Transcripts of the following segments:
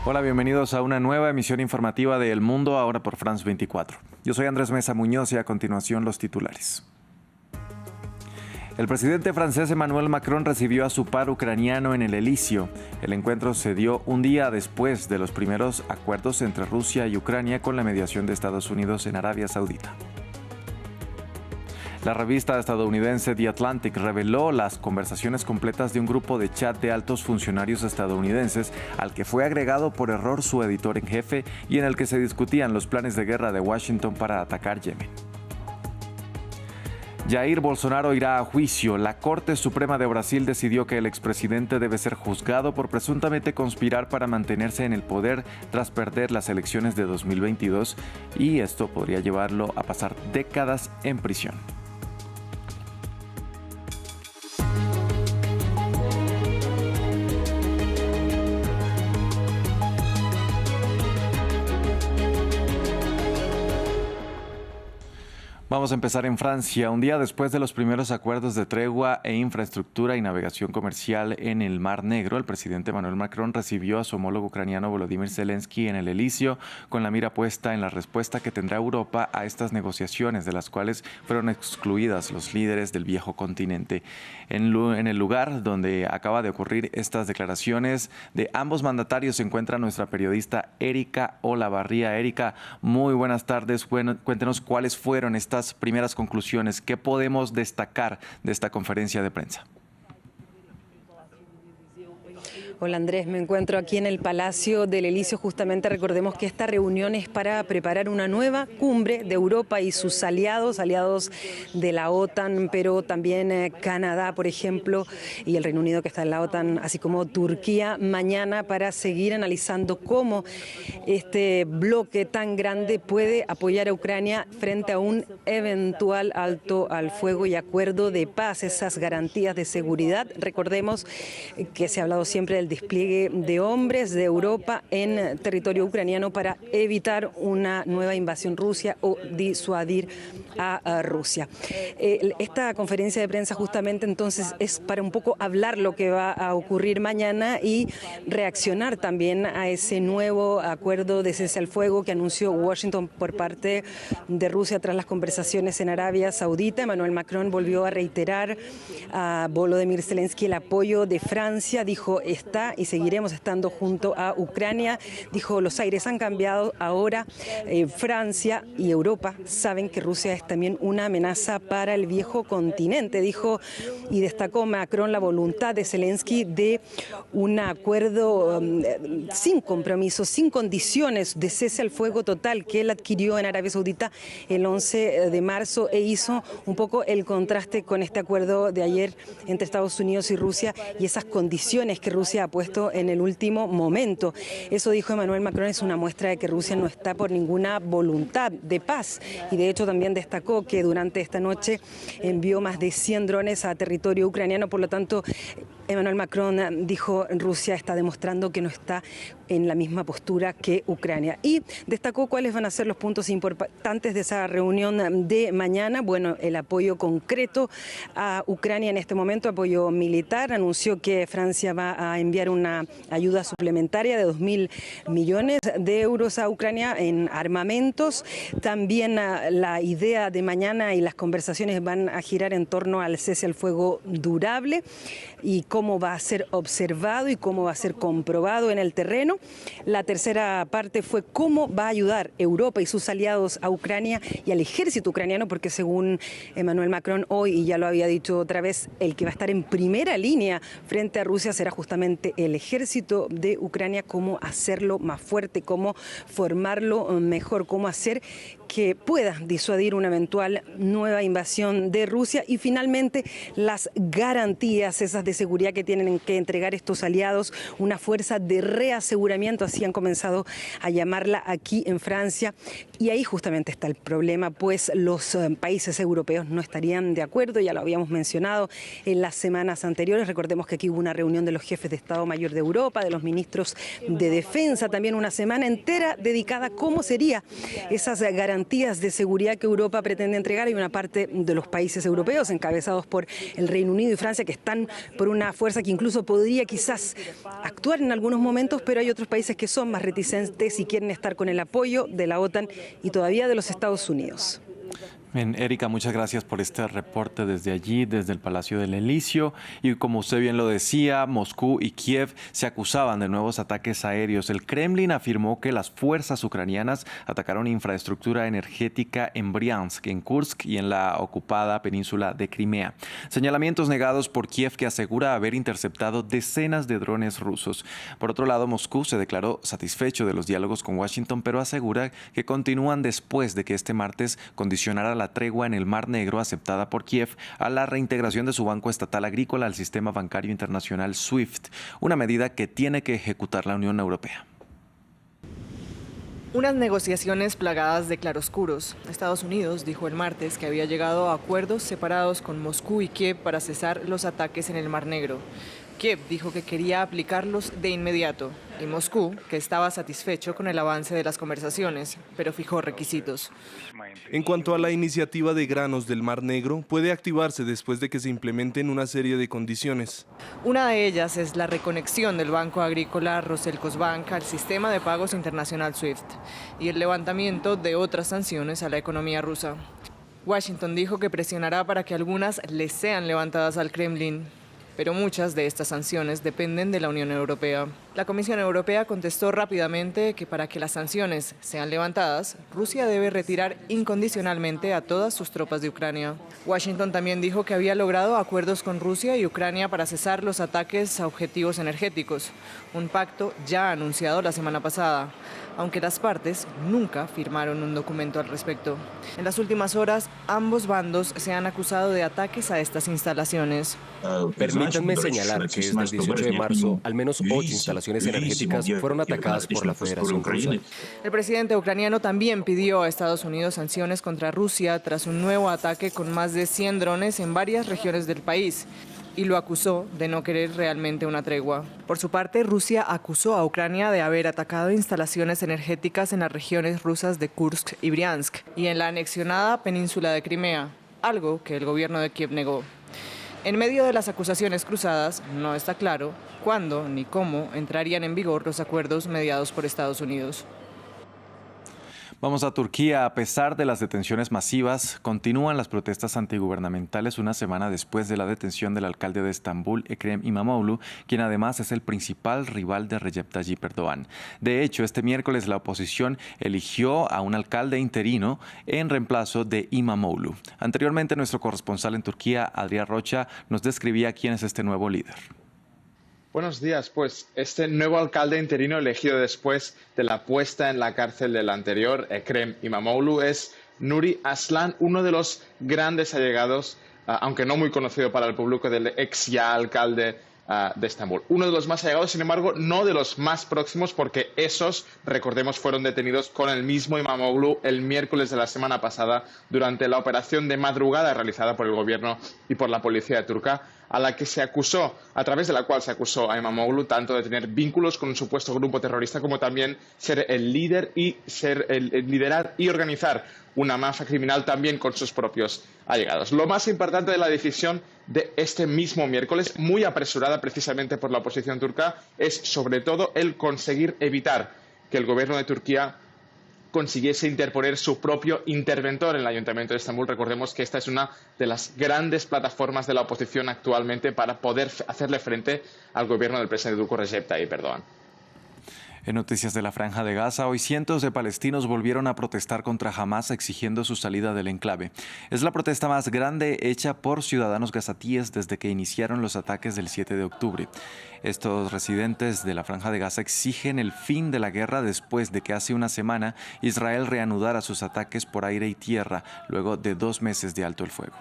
Hola, bienvenidos a una nueva emisión informativa de El Mundo, ahora por France 24. Yo soy Andrés Mesa Muñoz y a continuación los titulares. El presidente francés Emmanuel Macron recibió a su par ucraniano en el Elíseo. El encuentro se dio un día después de los primeros acuerdos entre Rusia y Ucrania con la mediación de Estados Unidos en Arabia Saudita. La revista estadounidense The Atlantic reveló las conversaciones completas de un grupo de chat de altos funcionarios estadounidenses al que fue agregado por error su editor en jefe y en el que se discutían los planes de guerra de Washington para atacar Yemen. Jair Bolsonaro irá a juicio. La Corte Suprema de Brasil decidió que el expresidente debe ser juzgado por presuntamente conspirar para mantenerse en el poder tras perder las elecciones de 2022 y esto podría llevarlo a pasar décadas en prisión. Vamos a empezar en Francia. Un día después de los primeros acuerdos de tregua e infraestructura y navegación comercial en el Mar Negro, el presidente Emmanuel Macron recibió a su homólogo ucraniano Volodymyr Zelensky en el Elíseo con la mira puesta en la respuesta que tendrá Europa a estas negociaciones, de las cuales fueron excluidas los líderes del viejo continente. En el lugar donde acaba de ocurrir estas declaraciones de ambos mandatarios se encuentra nuestra periodista Erika Olavarría. Erika, muy buenas tardes. Bueno, cuéntenos cuáles fueron estas primeras conclusiones. ¿Qué podemos destacar de esta conferencia de prensa? Hola Andrés, me encuentro aquí en el Palacio del Elíseo. Justamente recordemos que esta reunión es para preparar una nueva cumbre de Europa y sus aliados de la OTAN, pero también Canadá, por ejemplo, y el Reino Unido que está en la OTAN, así como Turquía, mañana para seguir analizando cómo este bloque tan grande puede apoyar a Ucrania frente a un eventual alto al fuego y acuerdo de paz, esas garantías de seguridad. Recordemos que se ha hablado siempre del despliegue de hombres de Europa en territorio ucraniano para evitar una nueva invasión rusa o disuadir a Rusia. Esta conferencia de prensa justamente entonces es para un poco hablar lo que va a ocurrir mañana y reaccionar también a ese nuevo acuerdo de cese al fuego que anunció Washington por parte de Rusia tras las conversaciones en Arabia Saudita. Emmanuel Macron volvió a reiterar a Volodymyr Zelensky el apoyo de Francia, dijo está y seguiremos estando junto a Ucrania. Dijo, los aires han cambiado, ahora Francia y Europa saben que Rusia es también una amenaza para el viejo continente, dijo, y destacó Macron la voluntad de Zelensky de un acuerdo sin compromisos, sin condiciones de cese al fuego total que él adquirió en Arabia Saudita el 11 de marzo e hizo un poco el contraste con este acuerdo de ayer entre Estados Unidos y Rusia y esas condiciones que Rusia ha puesto en el último momento. Eso, dijo Emmanuel Macron, es una muestra de que Rusia no está por ninguna voluntad de paz y de hecho también destacó que durante esta noche envió más de 100 drones a territorio ucraniano. Por lo tanto, Emmanuel Macron dijo Rusia está demostrando que no está en la misma postura que Ucrania y destacó cuáles van a ser los puntos importantes de esa reunión de mañana. Bueno, el apoyo concreto a Ucrania en este momento, apoyo militar. Anunció que Francia va a enviar una ayuda suplementaria de 2.000 millones de euros a Ucrania en armamentos. También la idea de mañana y las conversaciones van a girar en torno al cese al fuego durable y cómo va a ser observado y cómo va a ser comprobado en el terreno. La tercera parte fue cómo va a ayudar Europa y sus aliados a Ucrania y al ejército ucraniano, porque según Emmanuel Macron hoy, y ya lo había dicho otra vez, el que va a estar en primera línea frente a Rusia será justamente el ejército de Ucrania, cómo hacerlo más fuerte, cómo formarlo mejor, cómo hacer que pueda disuadir una eventual nueva invasión de Rusia y finalmente las garantías esas de seguridad que tienen que entregar estos aliados, una fuerza de reaseguramiento, así han comenzado a llamarla aquí en Francia y ahí justamente está el problema, pues los países europeos no estarían de acuerdo, ya lo habíamos mencionado en las semanas anteriores. Recordemos que aquí hubo una reunión de los jefes de Estado Mayor de Europa, de los ministros de Defensa, también una semana entera dedicada a cómo serían esas garantías de seguridad que Europa pretende entregar. Hay una parte de los países europeos encabezados por el Reino Unido y Francia que están por una una fuerza que incluso podría quizás actuar en algunos momentos, pero hay otros países que son más reticentes y quieren estar con el apoyo de la OTAN y todavía de los Estados Unidos. Bien, Erika, muchas gracias por este reporte desde allí, desde el Palacio del Elíseo. Y como usted bien lo decía, Moscú y Kiev se acusaban de nuevos ataques aéreos. El Kremlin afirmó que las fuerzas ucranianas atacaron infraestructura energética en Briansk, en Kursk y en la ocupada península de Crimea. Señalamientos negados por Kiev, que asegura haber interceptado decenas de drones rusos. Por otro lado, Moscú se declaró satisfecho de los diálogos con Washington, pero asegura que continúan después de que este martes condicionara la tregua en el Mar Negro aceptada por Kiev a la reintegración de su Banco Estatal Agrícola al sistema bancario internacional SWIFT, una medida que tiene que ejecutar la Unión Europea. Unas negociaciones plagadas de claroscuros. Estados Unidos dijo el martes que había llegado a acuerdos separados con Moscú y Kiev para cesar los ataques en el Mar Negro. Kiev dijo que quería aplicarlos de inmediato y Moscú que estaba satisfecho con el avance de las conversaciones, pero fijó requisitos. En cuanto a la iniciativa de granos del Mar Negro, puede activarse después de que se implementen una serie de condiciones. Una de ellas es la reconexión del Banco Agrícola Roselkosbank al sistema de pagos internacional SWIFT y el levantamiento de otras sanciones a la economía rusa. Washington dijo que presionará para que algunas les sean levantadas al Kremlin, pero muchas de estas sanciones dependen de la Unión Europea. La Comisión Europea contestó rápidamente que para que las sanciones sean levantadas, Rusia debe retirar incondicionalmente a todas sus tropas de Ucrania. Washington también dijo que había logrado acuerdos con Rusia y Ucrania para cesar los ataques a objetivos energéticos, un pacto ya anunciado la semana pasada, aunque las partes nunca firmaron un documento al respecto. En las últimas horas, ambos bandos se han acusado de ataques a estas instalaciones. Permítanme señalar que desde el 18 de marzo, al menos 8 instalaciones energéticas fueron atacadas por la Federación Rusa. El presidente ucraniano también pidió a Estados Unidos sanciones contra Rusia tras un nuevo ataque con más de 100 drones en varias regiones del país y lo acusó de no querer realmente una tregua. Por su parte, Rusia acusó a Ucrania de haber atacado instalaciones energéticas en las regiones rusas de Kursk y Briansk y en la anexionada península de Crimea, algo que el gobierno de Kiev negó. En medio de las acusaciones cruzadas, no está claro cuándo ni cómo entrarían en vigor los acuerdos mediados por Estados Unidos. Vamos a Turquía. A pesar de las detenciones masivas, continúan las protestas antigubernamentales una semana después de la detención del alcalde de Estambul, Ekrem İmamoğlu, quien además es el principal rival de Recep Tayyip Erdoğan. De hecho, este miércoles la oposición eligió a un alcalde interino en reemplazo de İmamoğlu. Anteriormente, nuestro corresponsal en Turquía, Adrián Rocha, nos describía quién es este nuevo líder. Buenos días. Pues este nuevo alcalde interino elegido después de la puesta en la cárcel del anterior, Ekrem İmamoğlu, es Nuri Aslan, uno de los grandes allegados, aunque no muy conocido para el público, del ex ya alcalde de Estambul. Uno de los más allegados, sin embargo, no de los más próximos, porque esos, recordemos, fueron detenidos con el mismo İmamoğlu el miércoles de la semana pasada durante la operación de madrugada realizada por el gobierno y por la policía turca, a la que se acusó, a través de la cual se acusó a İmamoğlu tanto de tener vínculos con un supuesto grupo terrorista como también ser el líder y liderar y organizar una mafia criminal también con sus propios allegados. Lo más importante de la decisión de este mismo miércoles, muy apresurada precisamente por la oposición turca, es sobre todo el conseguir evitar que el gobierno de Turquía consiguiese interponer su propio interventor en el Ayuntamiento de Estambul. Recordemos que esta es una de las grandes plataformas de la oposición actualmente para poder hacerle frente al gobierno del presidente turco Recep Tayyip Erdoğan. En noticias de la Franja de Gaza, hoy cientos de palestinos volvieron a protestar contra Hamas exigiendo su salida del enclave. Es la protesta más grande hecha por ciudadanos gazatíes desde que iniciaron los ataques del 7 de octubre. Estos residentes de la Franja de Gaza exigen el fin de la guerra después de que hace una semana Israel reanudara sus ataques por aire y tierra luego de 2 meses de alto el fuego.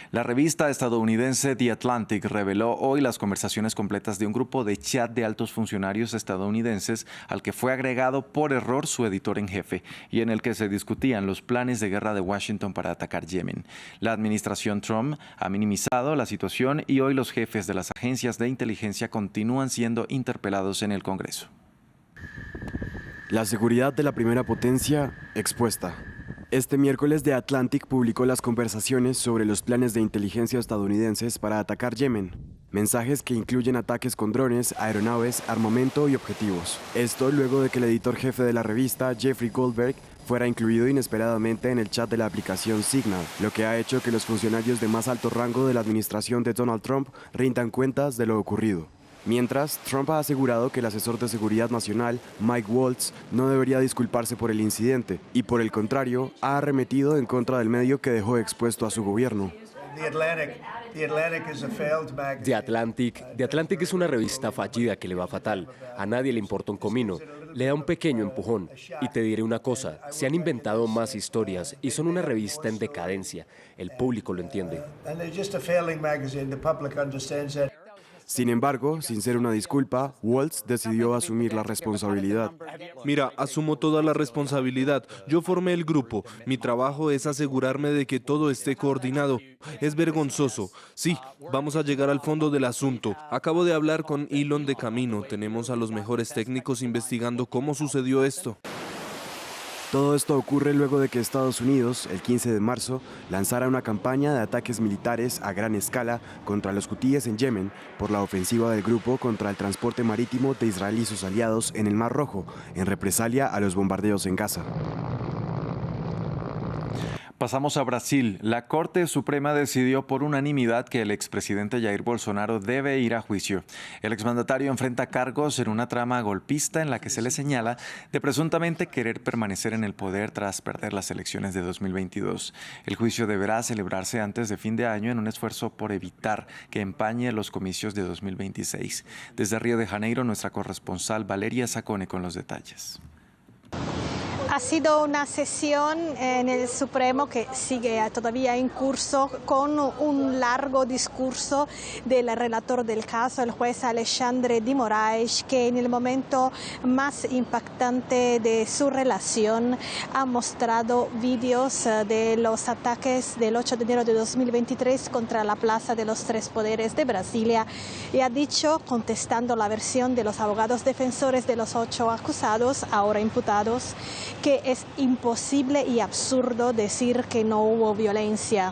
La revista estadounidense The Atlantic reveló hoy las conversaciones completas de un grupo de chat de altos funcionarios estadounidenses al que fue agregado por error su editor en jefe y en el que se discutían los planes de guerra de Washington para atacar Yemen. La administración Trump ha minimizado la situación y hoy los jefes de las agencias de inteligencia continúan siendo interpelados en el Congreso. La seguridad de la primera potencia expuesta. Este miércoles The Atlantic publicó las conversaciones sobre los planes de inteligencia estadounidenses para atacar Yemen. Mensajes que incluyen ataques con drones, aeronaves, armamento y objetivos. Esto luego de que el editor jefe de la revista, Jeffrey Goldberg, fuera incluido inesperadamente en el chat de la aplicación Signal, lo que ha hecho que los funcionarios de más alto rango de la administración de Donald Trump rindan cuentas de lo ocurrido. Mientras, Trump ha asegurado que el asesor de seguridad nacional, Mike Waltz, no debería disculparse por el incidente y, por el contrario, ha arremetido en contra del medio que dejó expuesto a su gobierno. The Atlantic es una revista fallida que le va fatal. A nadie le importa un comino. Le da un pequeño empujón. Y te diré una cosa, se han inventado más historias y son una revista en decadencia. El público lo entiende. Sin embargo, sin ser una disculpa, Waltz decidió asumir la responsabilidad. Mira, asumo toda la responsabilidad. Yo formé el grupo. Mi trabajo es asegurarme de que todo esté coordinado. Es vergonzoso. Sí, vamos a llegar al fondo del asunto. Acabo de hablar con Elon de camino. Tenemos a los mejores técnicos investigando cómo sucedió esto. Todo esto ocurre luego de que Estados Unidos, el 15 de marzo, lanzara una campaña de ataques militares a gran escala contra los hutíes en Yemen por la ofensiva del grupo contra el transporte marítimo de Israel y sus aliados en el Mar Rojo, en represalia a los bombardeos en Gaza. Pasamos a Brasil. La Corte Suprema decidió por unanimidad que el expresidente Jair Bolsonaro debe ir a juicio. El exmandatario enfrenta cargos en una trama golpista en la que se le señala de presuntamente querer permanecer en el poder tras perder las elecciones de 2022. El juicio deberá celebrarse antes de fin de año en un esfuerzo por evitar que empañe los comicios de 2026. Desde Río de Janeiro, nuestra corresponsal Valeria Sacone con los detalles. Ha sido una sesión en el Supremo que sigue todavía en curso con un largo discurso del relator del caso, el juez Alexandre de Moraes, que en el momento más impactante de su relación ha mostrado vídeos de los ataques del 8 de enero de 2023 contra la Plaza de los Tres Poderes de Brasilia y ha dicho, contestando la versión de los abogados defensores de los 8 acusados, ahora imputados, que es imposible y absurdo decir que no hubo violencia.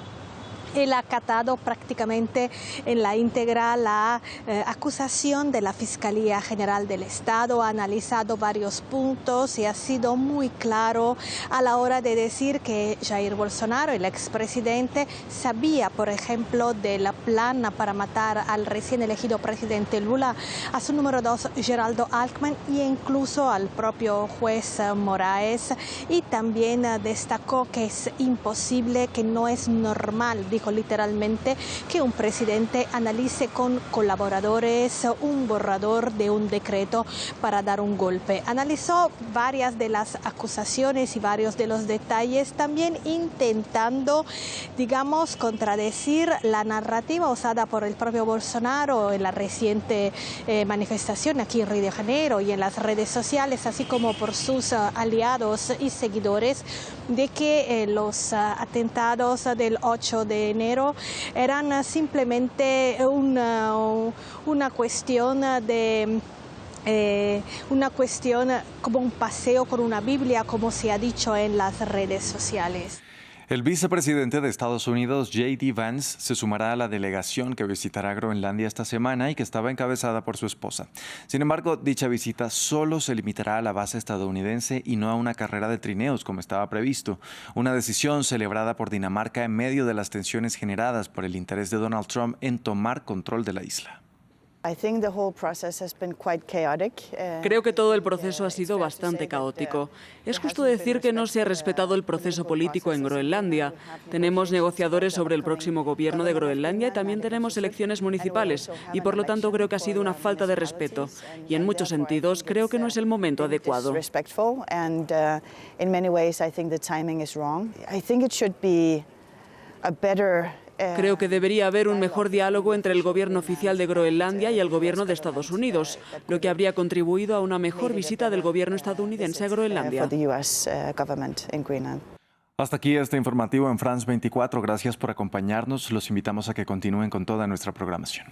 Él ha acatado prácticamente en la íntegra la acusación de la Fiscalía General del Estado, ha analizado varios puntos y ha sido muy claro a la hora de decir que Jair Bolsonaro, el expresidente, sabía, por ejemplo, del plan para matar al recién elegido presidente Lula, a su número 2, Geraldo Alckmin, e incluso al propio juez Moraes, y también destacó que es imposible, que no es normal, dijo literalmente, que un presidente analice con colaboradores un borrador de un decreto para dar un golpe. Analizó varias de las acusaciones y varios de los detalles, también intentando, digamos, contradecir la narrativa usada por el propio Bolsonaro en la reciente manifestación aquí en Río de Janeiro y en las redes sociales, así como por sus aliados y seguidores, de que los atentados del 8 de enero eran simplemente una cuestión como un paseo con una Biblia, como se ha dicho en las redes sociales. El vicepresidente de Estados Unidos, J.D. Vance, se sumará a la delegación que visitará Groenlandia esta semana y que estaba encabezada por su esposa. Sin embargo, dicha visita solo se limitará a la base estadounidense y no a una carrera de trineos como estaba previsto. Una decisión celebrada por Dinamarca en medio de las tensiones generadas por el interés de Donald Trump en tomar control de la isla. Creo que todo el proceso ha sido bastante caótico. Es justo decir que no se ha respetado el proceso político en Groenlandia. Tenemos negociadores sobre el próximo gobierno de Groenlandia y también tenemos elecciones municipales y por lo tanto creo que ha sido una falta de respeto. Y en muchos sentidos creo que no es el momento adecuado. Creo que debería haber un mejor diálogo entre el gobierno oficial de Groenlandia y el gobierno de Estados Unidos, lo que habría contribuido a una mejor visita del gobierno estadounidense a Groenlandia. Hasta aquí este informativo en France 24. Gracias por acompañarnos. Los invitamos a que continúen con toda nuestra programación.